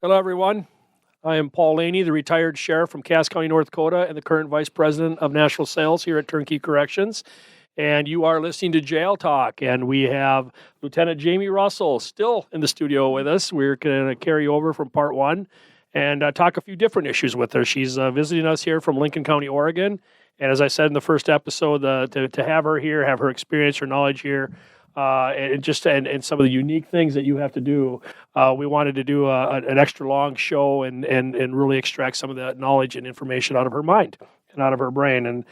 Hello, everyone. I am Paul Laney, the retired sheriff from Cass County, North Dakota, and the current vice president of national sales here at Turnkey Corrections. And you are listening to Jail Talk, and we have Lieutenant Jamie Russell still in the studio with us. We're going to carry over from part one and talk a few different issues with her. She's visiting us here from Lincoln County, Oregon. And as I said in the first episode, to have her here, have her experience, her knowledge here, and some of the unique things that you have to do. We wanted to do an extra long show and really extract some of that knowledge and information out of her mind and out of her brain. And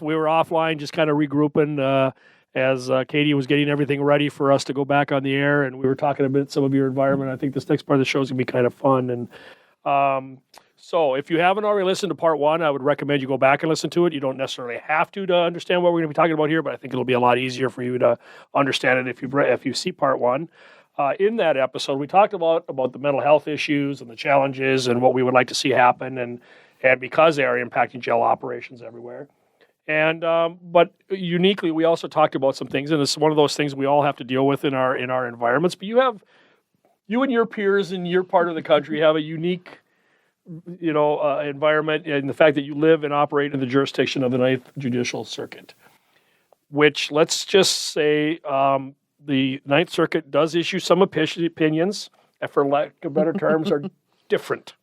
we were offline, just kind of regrouping as Katie was getting everything ready for us to go back on the air. And we were talking about some of your environment. I think this next part of the show is going to be kind of fun. And so if you haven't already listened to part one, I would recommend you go back and listen to it. You don't necessarily have to understand what we're going to be talking about here, but I think it'll be a lot easier for you to understand it if you see part one. In that episode, we talked about the mental health issues and the challenges and what we would like to see happen, and because they are impacting jail operations everywhere. And but uniquely, we also talked about some things, and it's one of those things we all have to deal with in our environments. But you and your peers in your part of the country have a unique environment, and the fact that you live and operate in the jurisdiction of the Ninth Judicial Circuit, which, let's just say, the Ninth Circuit does issue some opinions, and for lack of better terms, are different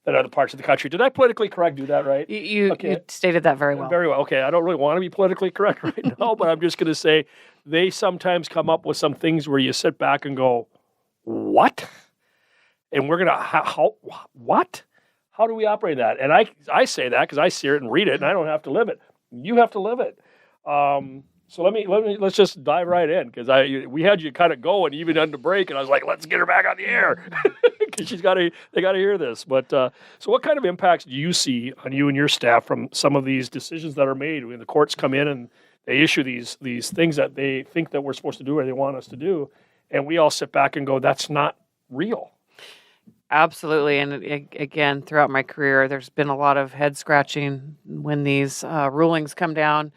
than other parts of the country. Did I politically correct do that right? You stated that very well. Very well. Okay, I don't really want to be politically correct right now, but I'm just going to say they sometimes come up with some things where you sit back and go, what? And we're going to, what? How do we operate that? And I say that because I see it and read it, and I don't have to live it. You have to live it. So let's just dive right in, because we had you kind of going even on the break, and I was like, let's get her back on the air because they got to hear this. But so what kind of impacts do you see on you and your staff from some of these decisions that are made when the courts come in and they issue these things that they think that we're supposed to do or they want us to do, and we all sit back and go, that's not real? Absolutely. And again, throughout my career, there's been a lot of head scratching when these rulings come down,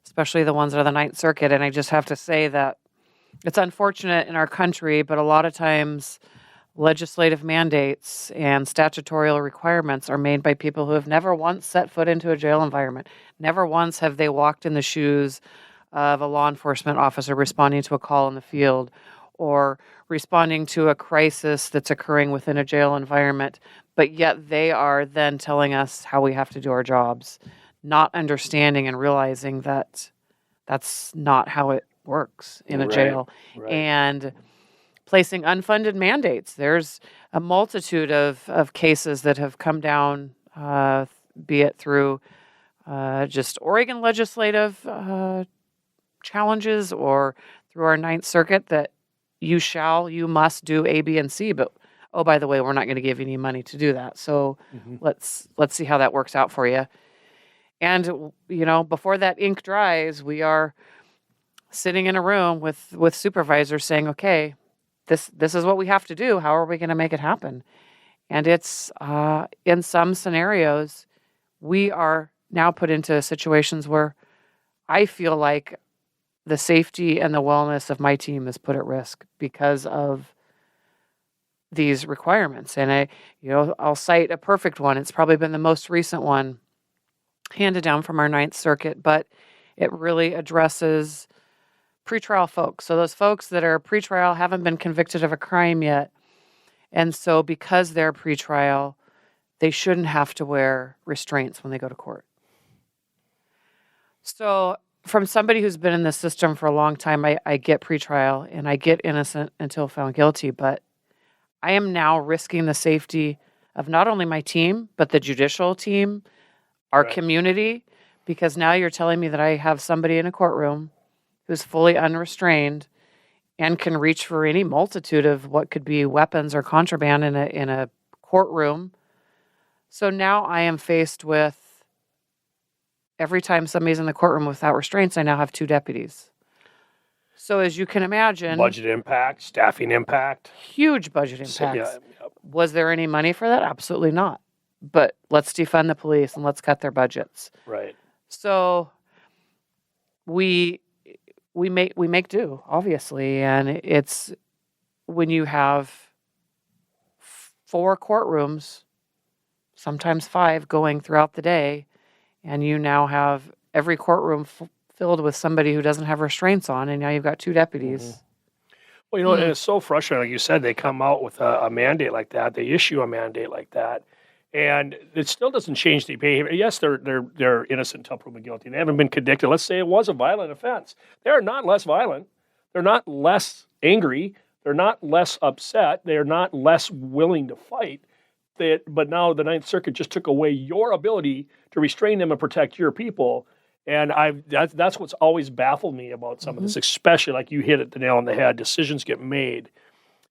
especially the ones out of the Ninth Circuit. And I just have to say that it's unfortunate in our country, but a lot of times legislative mandates and statutory requirements are made by people who have never once set foot into a jail environment. Never once have they walked in the shoes of a law enforcement officer responding to a call in the field or responding to a crisis that's occurring within a jail environment, but yet they are then telling us how we have to do our jobs, not understanding and realizing that that's not how it works in a jail. Right. And placing unfunded mandates. There's a multitude of cases that have come down, be it through just Oregon legislative challenges or through our Ninth Circuit, that you must do A, B, and C, but oh, by the way, we're not going to give you any money to do that. So let's see how that works out for you. And before that ink dries, we are sitting in a room with supervisors saying, okay, this is what we have to do. How are we going to make it happen? And it's in some scenarios, we are now put into situations where I feel like the safety and the wellness of my team is put at risk because of these requirements. And I'll cite a perfect one. It's probably been the most recent one handed down from our Ninth Circuit, but it really addresses pretrial folks. So those folks that are pretrial haven't been convicted of a crime yet. And so because they're pretrial, they shouldn't have to wear restraints when they go to court. So from somebody who's been in the system for a long time, I get pretrial and I get innocent until found guilty, but I am now risking the safety of not only my team, but the judicial team, our community, because now you're telling me that I have somebody in a courtroom who's fully unrestrained and can reach for any multitude of what could be weapons or contraband in a courtroom. So now I am faced with, every time somebody's in the courtroom without restraints, I now have 2 deputies. So as you can imagine... Budget impact, staffing impact. Huge budget impacts. Was there any money for that? Absolutely not. But let's defund the police and let's cut their budgets. Right. So we make do, obviously, and it's when you have 4 courtrooms, sometimes 5, going throughout the day, and you now have every courtroom filled with somebody who doesn't have restraints on, and now you've got 2 deputies. Well, and it's so frustrating. Like you said, they come out with a mandate like that. They issue a mandate like that, and it still doesn't change the behavior. Yes, they're innocent until proven guilty. They haven't been convicted. Let's say it was a violent offense. They're not less violent. They're not less angry. They're not less upset. They're not less willing to fight. But now the Ninth Circuit just took away your ability to restrain them and protect your people. And that's what's always baffled me about some of this, especially like you hit it the nail on the head. Decisions get made.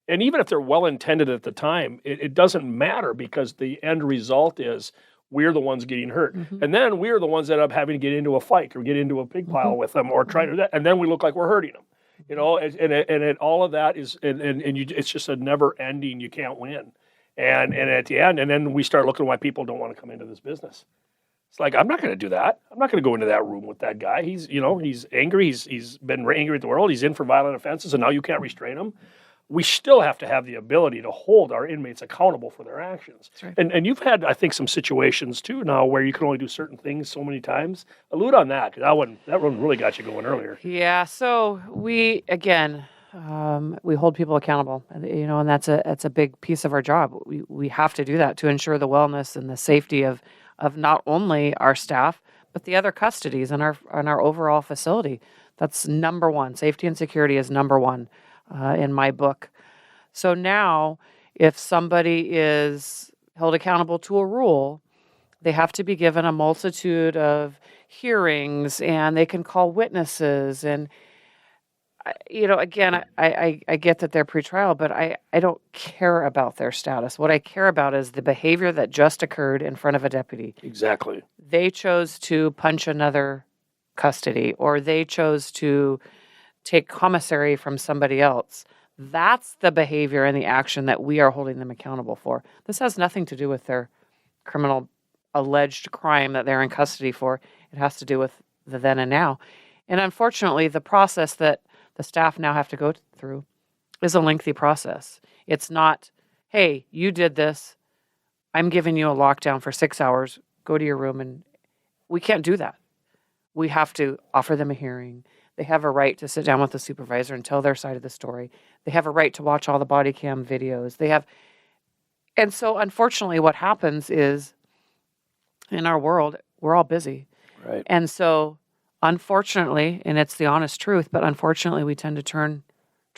And even if they're well intended at the time, it doesn't matter because the end result is we're the ones getting hurt. And then we're the ones that end up having to get into a fight or get into a pig pile with them or try to do that. And then we look like we're hurting them. And all of that is, it's just a never ending, you can't win. And at the end, and then we start looking at why people don't want to come into this business. It's like, I'm not going to do that. I'm not going to go into that room with that guy. He's angry. He's been angry at the world. He's in for violent offenses, and now you can't restrain him. We still have to have the ability to hold our inmates accountable for their actions. Right. And you've had, I think, some situations too now where you can only do certain things so many times. Allude on that, because that one really got you going earlier. Yeah. So we hold people accountable, and that's a big piece of our job. We have to do that to ensure the wellness and the safety of not only our staff, but the other custodies in our overall facility. That's number one. Safety and security is number one in my book. So now, if somebody is held accountable to a rule, they have to be given a multitude of hearings, and they can call witnesses. And again, I get that they're pretrial, but I don't care about their status. What I care about is the behavior that just occurred in front of a deputy. Exactly. They chose to punch another custody, or they chose to take commissary from somebody else. That's the behavior and the action that we are holding them accountable for. This has nothing to do with their criminal alleged crime that they're in custody for. It has to do with the then and now. And unfortunately, the process that the staff now have to go through is a lengthy process. It's not, hey, you did this. I'm giving you a lockdown for 6 hours. Go to your room. And we can't do that. We have to offer them a hearing. They have a right to sit down with the supervisor and tell their side of the story. They have a right to watch all the body cam videos. And so unfortunately what happens is in our world, we're all busy. Right. And so unfortunately, and it's the honest truth, but unfortunately we tend to turn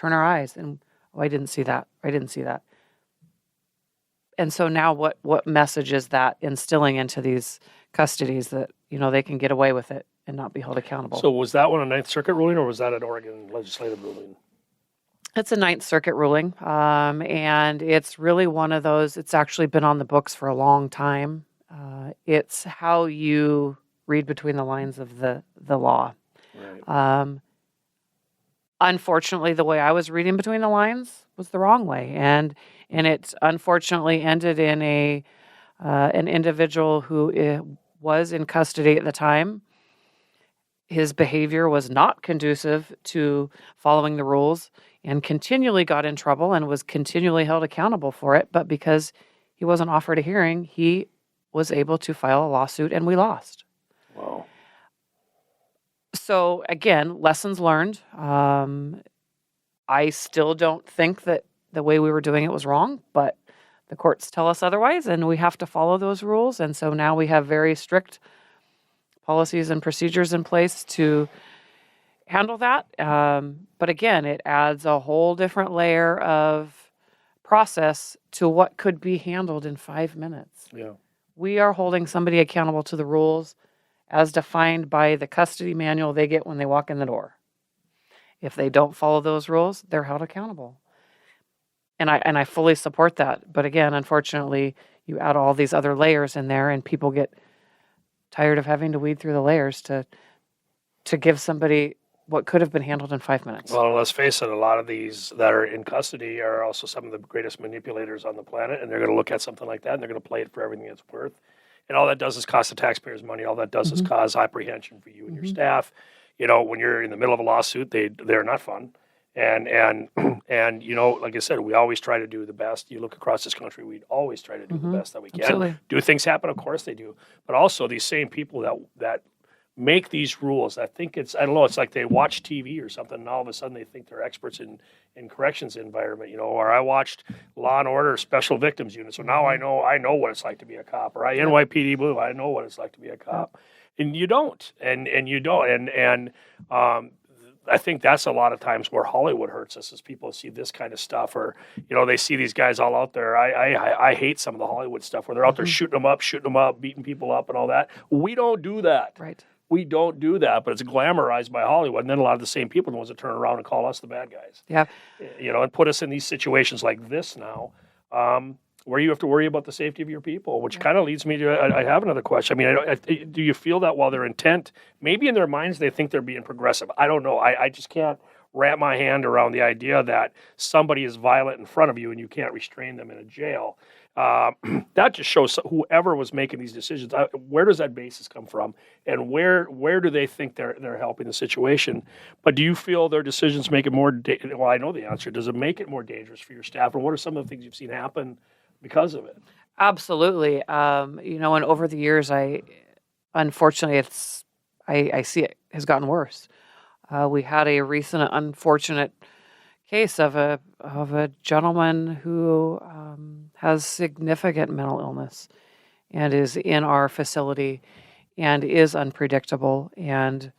our eyes and, I didn't see that. I didn't see that. And so now what message is that instilling into these custodies that, they can get away with it and not be held accountable? So was that one a Ninth Circuit ruling, or was that an Oregon legislative ruling? It's a Ninth Circuit ruling, and it's really one of those, it's actually been on the books for a long time. It's how you read between the lines of the law. Right. Unfortunately, the way I was reading between the lines was the wrong way, and it unfortunately ended in an individual who was in custody at the time. His behavior was not conducive to following the rules and continually got in trouble and was continually held accountable for it. But because he wasn't offered a hearing, he was able to file a lawsuit, and we lost. Wow. So again, lessons learned. I still don't think that the way we were doing it was wrong, but the courts tell us otherwise, and we have to follow those rules. And so now we have very strict policies and procedures in place to handle that. But again, it adds a whole different layer of process to what could be handled in 5 minutes. Yeah. We are holding somebody accountable to the rules as defined by the custody manual they get when they walk in the door. If they don't follow those rules, they're held accountable. And I fully support that. But again, unfortunately, you add all these other layers in there, and people get tired of having to weed through the layers to give somebody what could have been handled in 5 minutes. Well, let's face it, a lot of these that are in custody are also some of the greatest manipulators on the planet, and they're going to look at something like that, and they're going to play it for everything it's worth. And all that does is cost the taxpayers money. All that does is cause apprehension for you and your staff. When you're in the middle of a lawsuit, they're not fun. And and like I said, we always try to do the best. You look across this country, we always try to do the best that we can. Absolutely. Do things happen? Of course they do. But also these same people that make these rules, I think I don't know, it's like they watch TV or something, and all of a sudden they think they're experts in corrections environment, or I watched Law and Order Special Victims Unit, so now I know what it's like to be a cop, or NYPD Blue, I know what it's like to be a cop. And you don't, and you don't, and I think that's a lot of times where Hollywood hurts us, is people see this kind of stuff, or they see these guys all out there. I hate some of the Hollywood stuff where they're out there shooting them up, beating people up, and all that. We don't do that. Right. We don't do that, but it's glamorized by Hollywood, and then a lot of the same people are the ones that turn around and call us the bad guys. Yeah. And put us in these situations like this now, where you have to worry about the safety of your people, which kind of leads me to, I have another question. I mean, do you feel that while their intent, maybe in their minds they think they're being progressive? I don't know. I just can't wrap my hand around the idea that somebody is violent in front of you and you can't restrain them in a jail. That just shows whoever was making these decisions, where does that basis come from, and where do they think they're helping the situation? But do you feel their decisions make it more? Well, I know the answer. Does it make it more dangerous for your staff, and what are some of the things you've seen happen because of it? Absolutely. And over the years, unfortunately, I see it has gotten worse. We had a recent unfortunate case of a gentleman who has significant mental illness and is in our facility and is unpredictable, and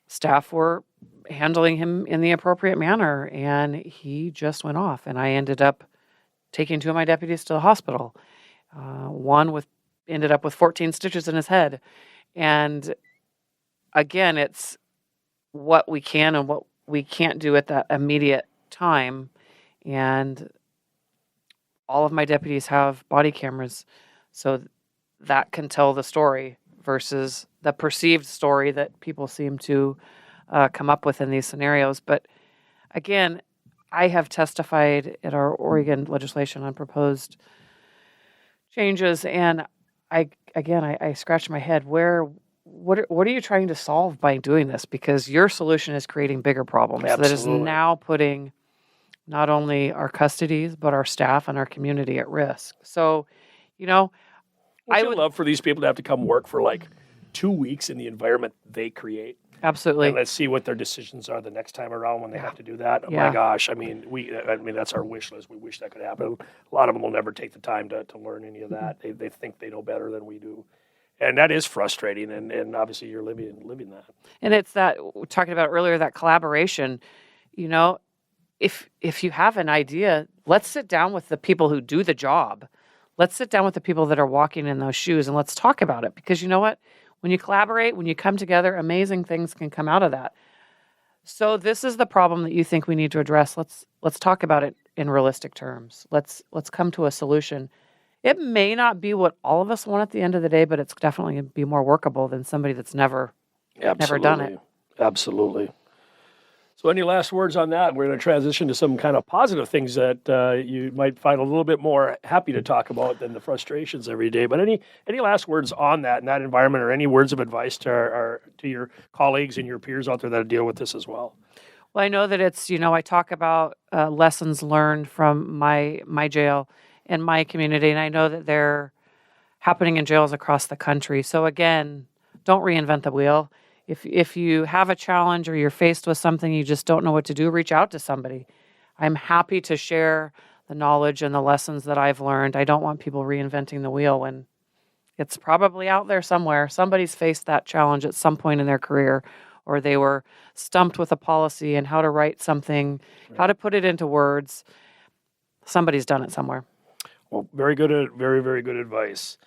staff were handling him in the appropriate manner, and he just went off, and I ended up taking two of my deputies to the hospital. One ended up with 14 stitches in his head. And again, it's what we can and what we can't do at that immediate time. And all of my deputies have body cameras, so that can tell the story versus the perceived story that people seem to come up with in these scenarios. But again, I have testified at our Oregon legislation on proposed changes, and I scratch my head. What are you trying to solve by doing this? Because your solution is creating bigger problems. Absolutely. That is now putting not only our custodies but our staff and our community at risk. So, I would love for these people to have to come work for like 2 weeks in the environment they create. Absolutely. And let's see what their decisions are the next time around when they have to do that. Oh Yeah. my gosh. I mean, that's our wish list. We wish that could happen. A lot of them will never take the time to learn any of that. They think they know better than we do. And that is frustrating. And obviously you're living that. And it's that we were talking about earlier, that collaboration. If you have an idea, let's sit down with the people who do the job. Let's sit down with the people that are walking in those shoes, and let's talk about it. Because you know what? When you collaborate, when you come together, amazing things can come out of that. So this is the problem that you think we need to address. Let's talk about it in realistic terms. Let's come to a solution. It may not be what all of us want at the end of the day, but it's definitely going to be more workable than somebody that's never done it. Absolutely. So any last words on that? We're going to transition to some kind of positive things that you might find a little bit more happy to talk about than the frustrations every day. But any last words on that in that environment, or any words of advice to your colleagues and your peers out there that deal with this as well? Well, I know that it's, I talk about lessons learned from my jail and my community, and I know that they're happening in jails across the country. So again, don't reinvent the wheel. If you have a challenge or you're faced with something you just don't know what to do, reach out to somebody. I'm happy to share the knowledge and the lessons that I've learned. I don't want people reinventing the wheel when it's probably out there somewhere. Somebody's faced that challenge at some point in their career, or they were stumped with a policy and how to write something, how to put it into words. Somebody's done it somewhere. Well, very good, very, very good advice.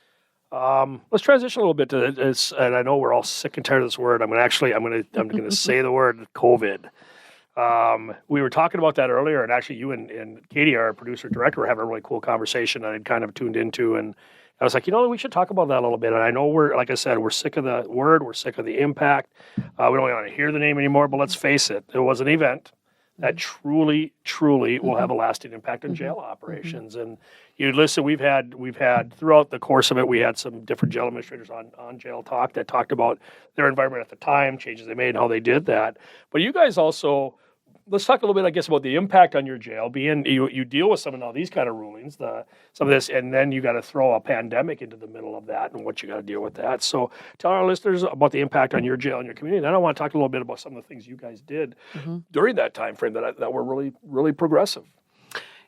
Let's transition a little bit to this, and I know we're all sick and tired of this word. I'm going to say the word COVID. We were talking about that earlier, and actually you and Katie, our producer director, were having a really cool conversation that I'd kind of tuned into, and I was like, we should talk about that a little bit. And I know like I said, we're sick of the word, we're sick of the impact. We don't want to hear the name anymore, but let's face it, it was an event that truly will have a lasting impact on jail operations. And you listen, we've had throughout the course of it, we had some different jail administrators on JailTalk that talked about their environment at the time, changes they made, and how they did that. But you guys also let's talk a little bit, I guess, about the impact on your jail. Being you deal with some of now these kind of rulings, some of this, and then you got to throw a pandemic into the middle of that and what you got to deal with that. So tell our listeners about the impact on your jail and your community. Then I want to talk a little bit about some of the things you guys did during that time frame that were really, really progressive.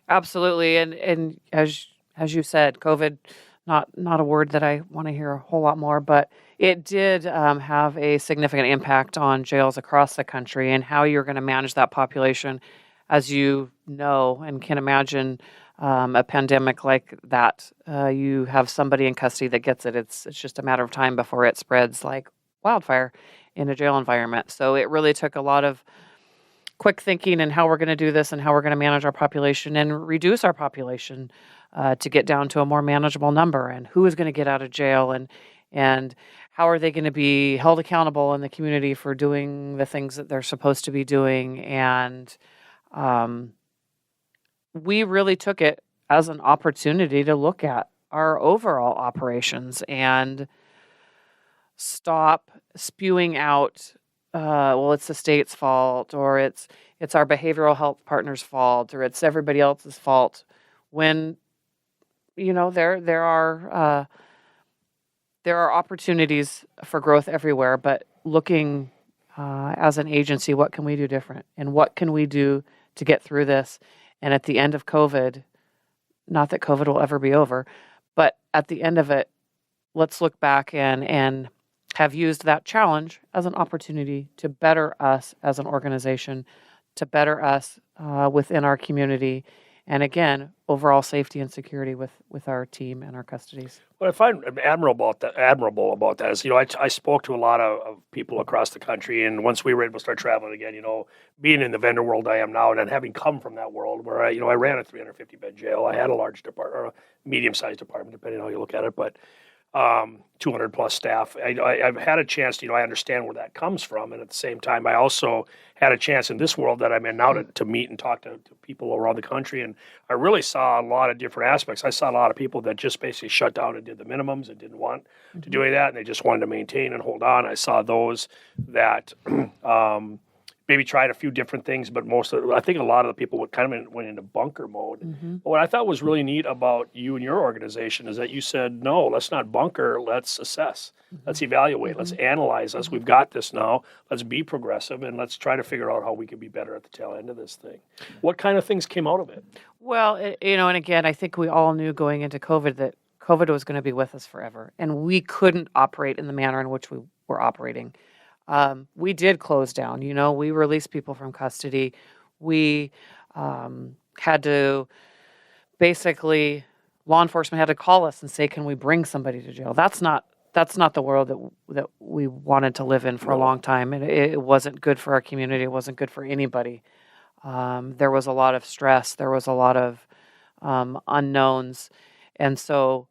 Absolutely. And as you said, COVID, not a word that I want to hear a whole lot more, but it did have a significant impact on jails across the country and how you're going to manage that population. As you know and can imagine, a pandemic like that, you have somebody in custody that gets it. It's just a matter of time before it spreads like wildfire in a jail environment. So it really took a lot of quick thinking and how we're going to do this and how we're going to manage our population and reduce our population to get down to a more manageable number, and who is going to get out of jail, and how are they going to be held accountable in the community for doing the things that they're supposed to be doing. And we really took it as an opportunity to look at our overall operations and stop spewing out, well, it's the state's fault, or it's our behavioral health partner's fault, or it's everybody else's fault, when there are opportunities for growth everywhere. But looking as an agency, what can we do different, and what can we do to get through this? And at the end of COVID, not that COVID will ever be over, but at the end of it, let's look back and have used that challenge as an opportunity to better us as an organization, to better us within our community, and again, overall safety and security with our team and our custodies. What I find admirable about that is, I spoke to a lot of people across the country, and once we were able to start traveling again, being in the vendor world I am now, and then having come from that world where I ran a 350 bed jail, I had a large department, or a medium-sized department, depending on how you look at it, but 200 plus staff. I've had a chance to, I understand where that comes from. And at the same time, I also had a chance in this world that I'm in now to meet and talk to people around the country. And I really saw a lot of different aspects. I saw a lot of people that just basically shut down and did the minimums and didn't want to do any of that. And they just wanted to maintain and hold on. I saw those that, maybe tried a few different things, but I think a lot of the people went into bunker mode. But what I thought was really neat about you and your organization is that you said, no, let's not bunker, let's assess, let's evaluate, let's analyze us. We've got this now. Let's be progressive, and let's try to figure out how we can be better at the tail end of this thing. What kind of things came out of it? Well, and again, I think we all knew going into COVID that COVID was going to be with us forever, and we couldn't operate in the manner in which we were operating. We did close down, we released people from custody. We had to basically, law enforcement had to call us and say, can we bring somebody to jail? That's not the world that we wanted to live in for a long time. And it wasn't good for our community. It wasn't good for anybody. There was a lot of stress. There was a lot of unknowns. And so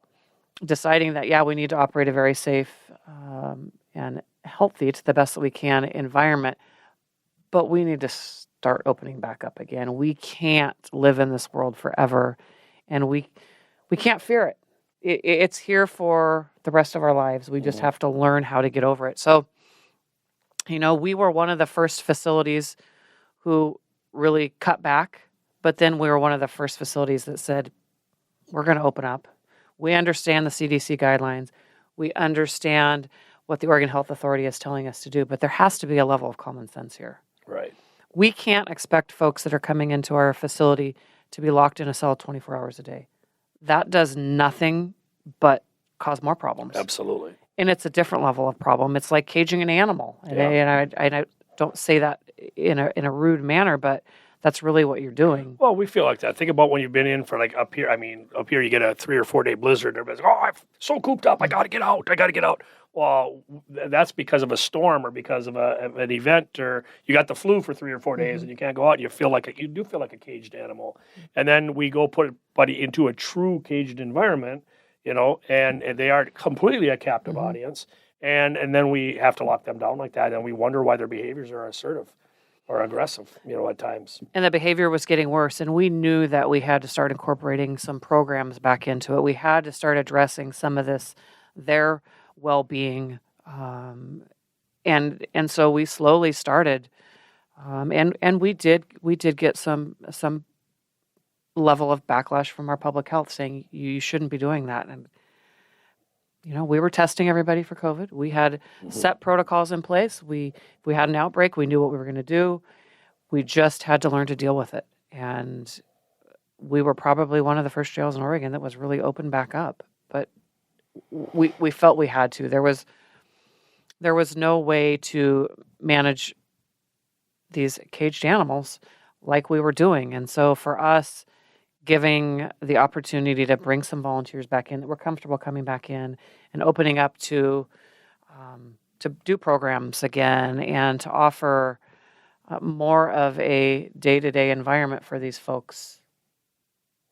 deciding that, we need to operate a very safe and healthy, to the best that we can, environment, but we need to start opening back up again. We can't live in this world forever, and we can't fear it. It's here for the rest of our lives. We just have to learn how to get over it. So, we were one of the first facilities who really cut back, but then we were one of the first facilities that said, we're going to open up. We understand the CDC guidelines. We understand what the Oregon Health Authority is telling us to do, but there has to be a level of common sense here. Right. We can't expect folks that are coming into our facility to be locked in a cell 24 hours a day. That does nothing but cause more problems. Absolutely. And it's a different level of problem. It's like caging an animal. And I don't say that in a rude manner, but that's really what you're doing. Well, we feel like that. Think about when you've been in for up here. Up here you get a 3 or 4 day blizzard. Everybody's like, I'm so cooped up. I got to get out. Well, that's because of a storm or because of an event, or you got the flu for 3 or 4 days and you can't go out. And you do feel like a caged animal. And then we go put buddy into a true caged environment, and they are completely a captive audience. And then we have to lock them down like that. And we wonder why their behaviors are assertive or aggressive, at times. And the behavior was getting worse. And we knew that we had to start incorporating some programs back into it. We had to start addressing some of their well-being. And so we slowly started And we did get some level of backlash from our public health saying you shouldn't be doing that. And we were testing everybody for COVID. We had set protocols in place. If we had an outbreak, we knew what we were going to do. We just had to learn to deal with it. And we were probably one of the first jails in Oregon that was really open back up. But we felt we had to. There was no way to manage these caged animals like we were doing. And so for us, giving the opportunity to bring some volunteers back in that were comfortable coming back in and opening up to do programs again and to offer more of a day-to-day environment for these folks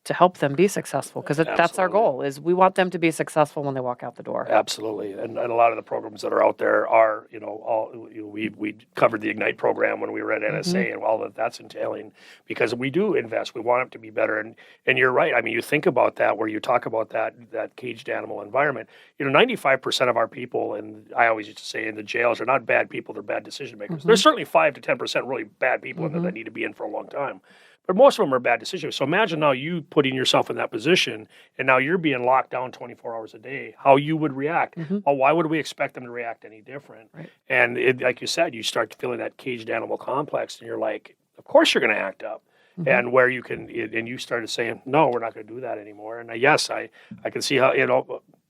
to help them be successul, because that's our goal, is we want them to be successful when they walk out the door. Absolutely. And a lot of the programs that are out there are, we covered the Ignite program when we were at NSA and all that's entailing, because we do invest. We want it to be better. And you're right. I mean, you think about that, where you talk about that caged animal environment. 95% of our people, and I always used to say in the jails, are not bad people, they're bad decision makers. There's certainly 5 to 10% really bad people in there that need to be in for a long time. But most of them are bad decisions. So imagine now you putting yourself in that position, and now you're being locked down 24 hours a day, how you would react. Well, why would we expect them to react any different? Right. And like you said, you start feeling that caged animal complex, and you're like, of course you're going to act up. And where you can, and you started saying, no, we're not going to do that anymore. And yes, I can see how,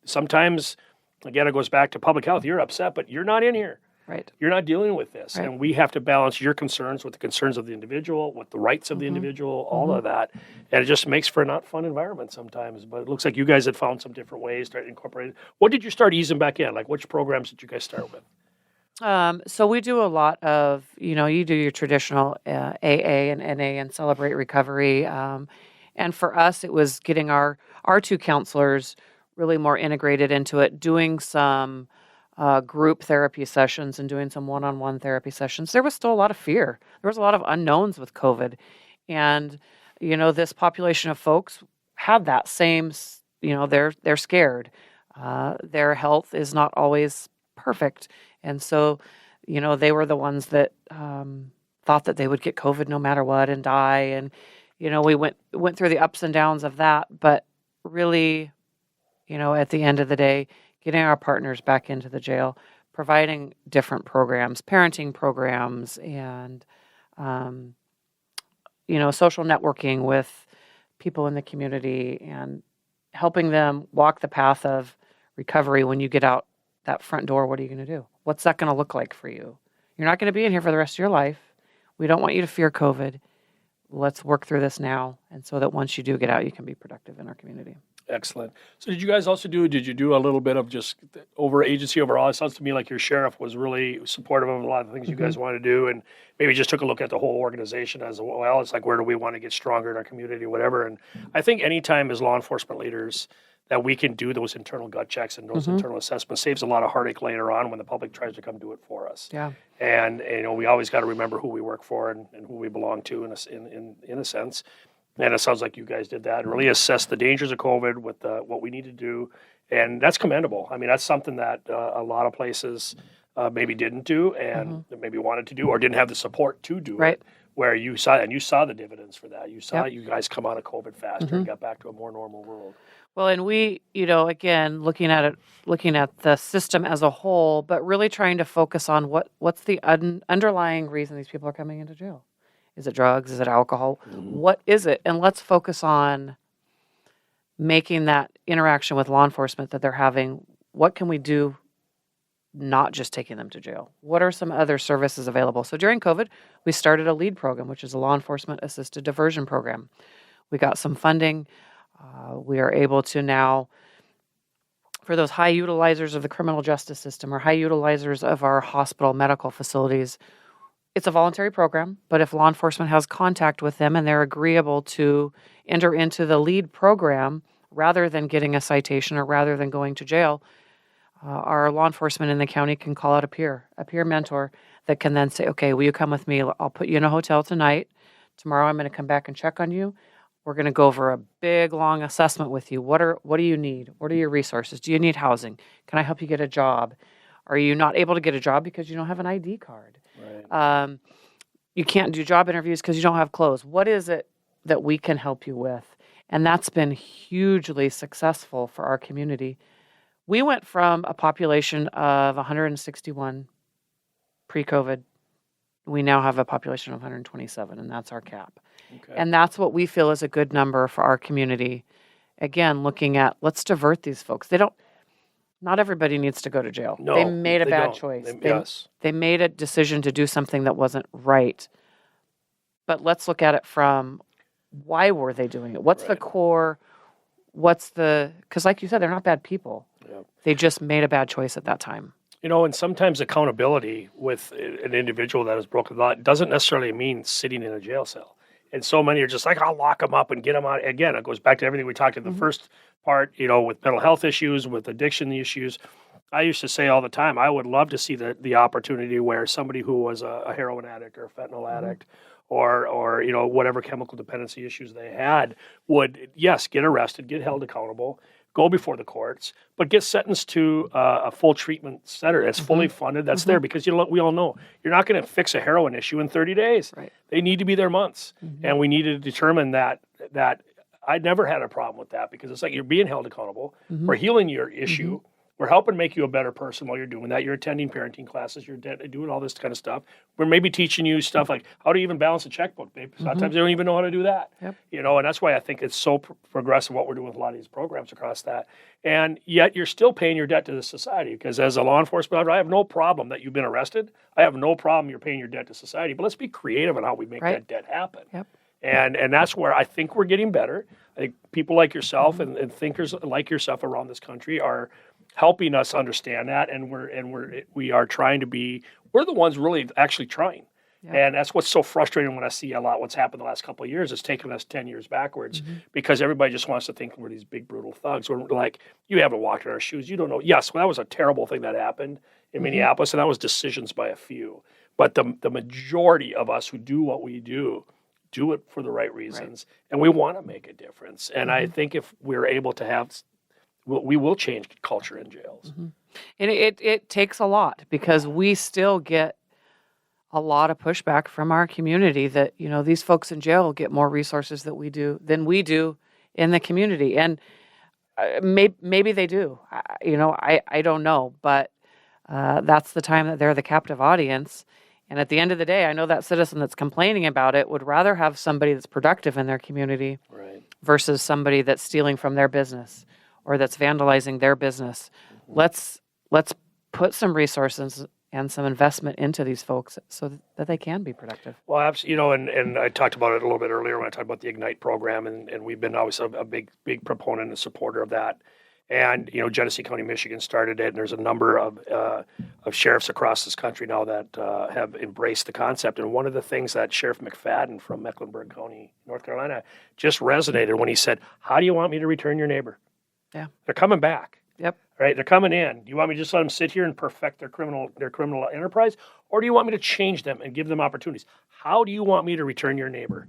sometimes, again, it goes back to public health. You're upset, but you're not in here. Right. You're not dealing with this. Right. And we have to balance your concerns with the concerns of the individual, with the rights of the individual, all of that. And it just makes for a not fun environment sometimes. But it looks like you guys had found some different ways to incorporate it. What did you start easing back in? Like, which programs did you guys start with? So we do a lot of, you do your traditional AA and NA and Celebrate Recovery. And for us, it was getting our 2 counselors really more integrated into it, doing some group therapy sessions and doing some one-on-one therapy sessions. There was still a lot of fear. There was a lot of unknowns with COVID. And, this population of folks had that same, they're scared. Their health is not always perfect. And so, they were the ones that thought that they would get COVID no matter what and die. And, we went through the ups and downs of that. But really, at the end of the day, getting our partners back into the jail, providing different programs, parenting programs, and, social networking with people in the community and helping them walk the path of recovery. When you get out that front door, what are you going to do? What's that going to look like for you? You're not going to be in here for the rest of your life. We don't want you to fear COVID. Let's work through this now, and so that once you do get out, you can be productive in our community. Excellent. So did you guys also did you do a little bit of just agency overall? It sounds to me like your sheriff was really supportive of a lot of the things you guys want to do, and maybe just took a look at the whole organization as well. It's like, where do we want to get stronger in our community, whatever. And I think anytime as law enforcement leaders that we can do those internal gut checks and those internal assessments saves a lot of heartache later on when the public tries to come do it for us. Yeah. And we always got to remember who we work for and who we belong to in a sense. And it sounds like you guys did that and really assess the dangers of COVID with what we need to do. And that's commendable. I mean, that's something that a lot of places maybe didn't do and maybe wanted to do or didn't have the support to do it. Where you saw the dividends for that. You saw you guys come out of COVID faster and got back to a more normal world. Well, and we, again, looking at the system as a whole, but really trying to focus on what's the underlying reason these people are coming into jail. Is it drugs? Is it alcohol? What is it? And let's focus on making that interaction with law enforcement that they're having. What can we do? Not just taking them to jail. What are some other services available? So during COVID, we started a LEAD program, which is a law enforcement assisted diversion program. We got some funding. We are able to now, for those high utilizers of the criminal justice system or high utilizers of our hospital medical facilities, it's a voluntary program, but if law enforcement has contact with them and they're agreeable to enter into the LEAD program rather than getting a citation or rather than going to jail, our law enforcement in the county can call out a peer mentor that can then say, okay, will you come with me? I'll put you in a hotel tonight. Tomorrow I'm going to come back and check on you. We're going to go over a big, long assessment with you. What do you need? What are your resources? Do you need housing? Can I help you get a job? Are you not able to get a job because you don't have an ID card? Right. you can't do job interviews because you don't have clothes. What is it that we can help you with? And that's been hugely successful for our community. We went from a population of 161 pre-COVID. We now have a population of 127, and that's our cap. Okay. And that's what we feel is a good number for our community. Again, looking at, let's divert these folks. Not everybody needs to go to jail. No, they made a they bad don't. choice. Yes. They made a decision to do something that wasn't right. But let's look at it from, why were they doing it? What's the Right. core? Because like you said, they're not bad people. Yep. They just made a bad choice at that time. And sometimes accountability with an individual that has broken the law doesn't necessarily mean sitting in a jail cell. And so many are just like, I'll lock them up and get them out. Again, it goes back to everything we talked in the first part, with mental health issues, with addiction issues. I used to say all the time, I would love to see the opportunity where somebody who was a heroin addict or a fentanyl addict or whatever chemical dependency issues they had would, yes, get arrested, get held accountable, go before the courts, but get sentenced to a full treatment center that's fully funded, that's there, because we all know you're not going to fix a heroin issue in 30 days. Right. They need to be there months, and we need to determine that I never had a problem with that, because it's like you're being held accountable. We're healing your issue. We're helping make you a better person while you're doing that. You're attending parenting classes. You're doing all this kind of stuff. We're maybe teaching you stuff like how to even balance a checkbook. Sometimes they don't even know how to do that. Yep. And that's why I think it's so progressive what we're doing with a lot of these programs across that. And yet you're still paying your debt to the society, because as a law enforcement officer, I have no problem that you've been arrested. I have no problem you're paying your debt to society. But let's be creative in how we make that debt happen. Yep. And that's where I think we're getting better. I think people like yourself and thinkers like yourself around this country are helping us understand that, and we are trying to be. We're the ones really actually trying, and that's what's so frustrating when I see a lot what's happened the last couple of years. It's taken us 10 years backwards because everybody just wants to think we're these big brutal thugs. We're like, you haven't walked in our shoes, you don't know. Yes, well, that was a terrible thing that happened in Minneapolis, and that was decisions by a few. But the majority of us who do what we do it for the right reasons, and we want to make a difference. And I think if we're able to have, we will change culture in jails. And it takes a lot, because we still get a lot of pushback from our community that, these folks in jail get more resources than we do in the community. And maybe they do. I don't know, but that's the time that they're the captive audience. And at the end of the day, I know that citizen that's complaining about it would rather have somebody that's productive in their community versus somebody that's stealing from their business or that's vandalizing their business. Let's put some resources and some investment into these folks so that they can be productive. Well, absolutely. And I talked about it a little bit earlier when I talked about the Ignite program, and we've been always a big proponent and supporter of that. And Genesee County, Michigan started it, and there's a number of sheriffs across this country now that have embraced the concept. And one of the things that Sheriff McFadden from Mecklenburg County, North Carolina, just resonated when he said, "How do you want me to return your neighbor?" Yeah, they're coming back. Yep. Right, they're coming in. Do you want me to just let them sit here and perfect their criminal enterprise, or do you want me to change them and give them opportunities? How do you want me to return your neighbor?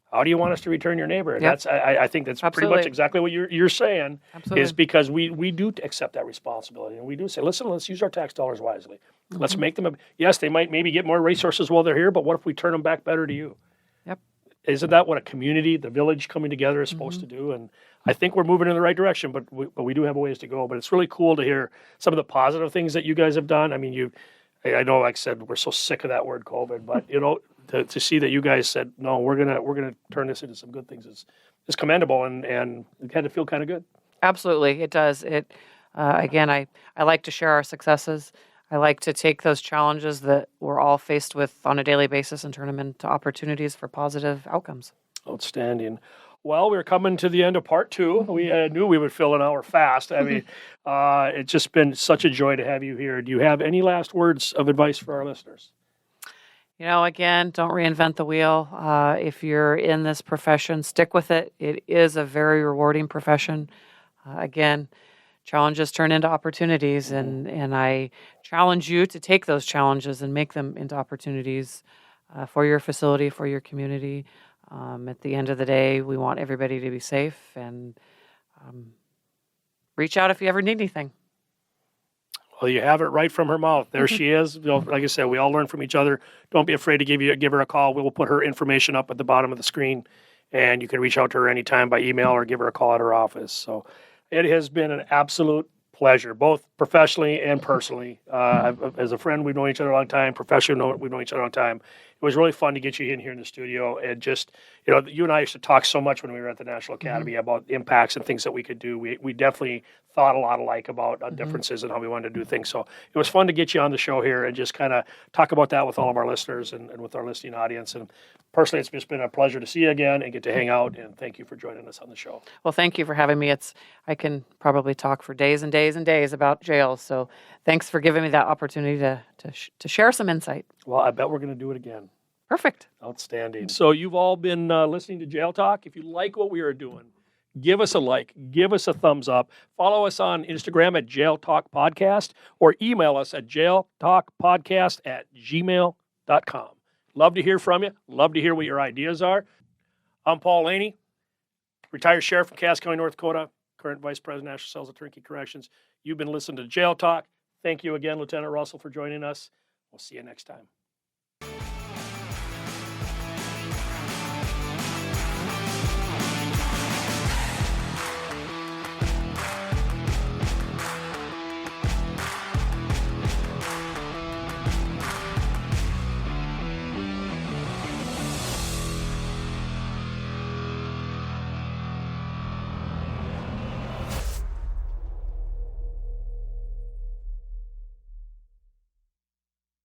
How do you want us to return your neighbor? And Yep. I think that's pretty much exactly what you're saying. Absolutely. Is because we do accept that responsibility, and we do say, listen, let's use our tax dollars wisely. Let's make them. Yes, they might maybe get more resources while they're here, but what if we turn them back better to you? Yep. Isn't that what a community, the village coming together is supposed to do? And I think we're moving in the right direction, but we do have a ways to go. But it's really cool to hear some of the positive things that you guys have done. I mean, I know, like I said, we're so sick of that word COVID, but to see that you guys said, no, we're gonna turn this into some good things is commendable, and it had to feel kind of good. Absolutely, it does. Again, I like to share our successes. I like to take those challenges that we're all faced with on a daily basis and turn them into opportunities for positive outcomes. Outstanding. Well, we're coming to the end of part 2. We knew we would fill an hour fast. I mean, it's just been such a joy to have you here. Do you have any last words of advice for our listeners? Again, don't reinvent the wheel. If you're in this profession, stick with it. It is a very rewarding profession. Again, challenges turn into opportunities, and I challenge you to take those challenges and make them into opportunities for your facility, for your community. At the end of the day, we want everybody to be safe, and reach out if you ever need anything. Well, you have it right from her mouth. There she is. Like I said, we all learn from each other. Don't be afraid to give her a call. We will put her information up at the bottom of the screen, and you can reach out to her anytime by email or give her a call at her office. So it has been an absolute pleasure, both professionally and personally. As a friend, we've known each other a long time. Professionally, we've known each other a long time. It was really fun to get you in here in the studio and just, you and I used to talk so much when we were at the National Academy about impacts and things that we could do. We definitely thought a lot alike about differences and how we wanted to do things. So it was fun to get you on the show here and just kind of talk about that with all of our listeners and with our listening audience. And personally, it's just been a pleasure to see you again and get to hang out. And thank you for joining us on the show. Well, thank you for having me. I can probably talk for days and days and days about jails. So thanks for giving me that opportunity to share some insight. Well, I bet we're going to do it again. Perfect. Outstanding. So you've all been listening to Jail Talk. If you like what we are doing, give us a like, give us a thumbs up, follow us on Instagram at Jail Talk Podcast, or email us at jailtalkpodcast@gmail.com. Love to hear from you. Love to hear what your ideas are. I'm Paul Laney, retired sheriff from Cass County, North Dakota, current vice president, National Sales at Turnkey Corrections. You've been listening to Jail Talk. Thank you again, Lieutenant Russell, for joining us. We'll see you next time.